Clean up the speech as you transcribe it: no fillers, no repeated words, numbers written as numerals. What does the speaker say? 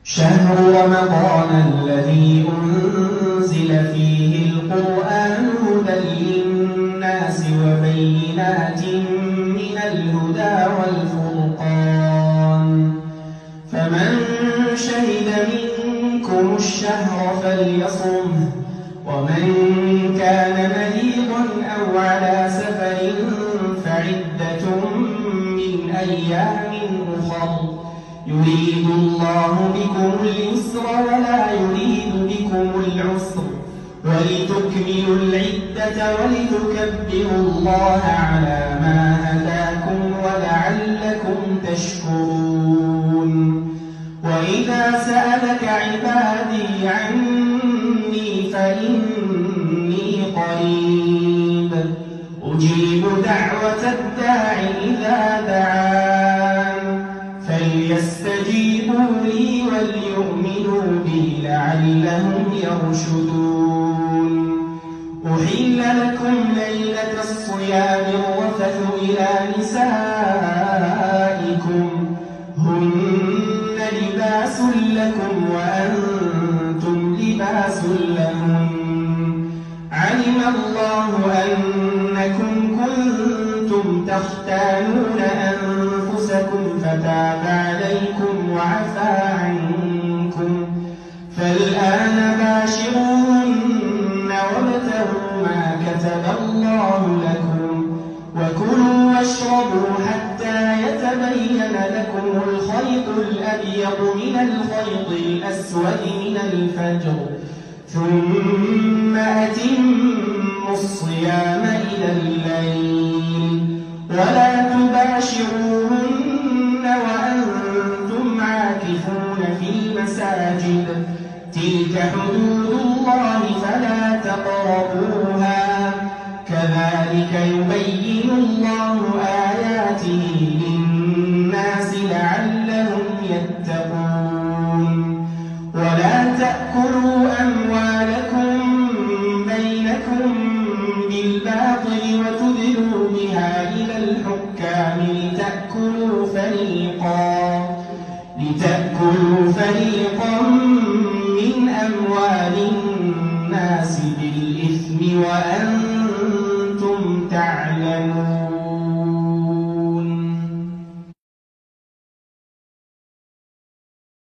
شهر رمضان الذي أنزل فيه القرآن هدى للناس وبينات من الهدى والفرقان فمن شهد منكم الشهر فليصمه ومن كان مريضا أو على سفر فعدة من أيام أخر يريد الله بكم اليسر ولا يريد بكم العسر ولتكملوا العدة ولتكبروا الله على ما هداكم ولعلكم تشكرون وإذا سألك عبادي عني فإني قريب أجيب دعوة الداع إذا دعان فليستجيبوا لي وليؤمنوا بي لعلهم يرشدون أحل لكم ليلة الصيام الرفث إلى نسائكم هن لباس لكم وأنتم لباس لهم علم الله أنكم كنتم تختانون أنفسكم فتاب عليكم وعفى عنكم فالآن باشروهن وابتغوا ما كتب الله لكم وكلوا واشربوا حتى يتبين لكم الخيط الأبيض من الخيط الأسود من الفجر ثم أتموا الصيام إلى الليل ولا تباشروهن وأنتم عاكفون في المساجد تلك حدود الله فلا تقربوها كذلك يبين الله آياته للناس لعلهم يتقون ولا تأكلوا أموالكم بينكم بالباطل وتدلوا بها إلى الحكام لتأكلوا فريقا من أموال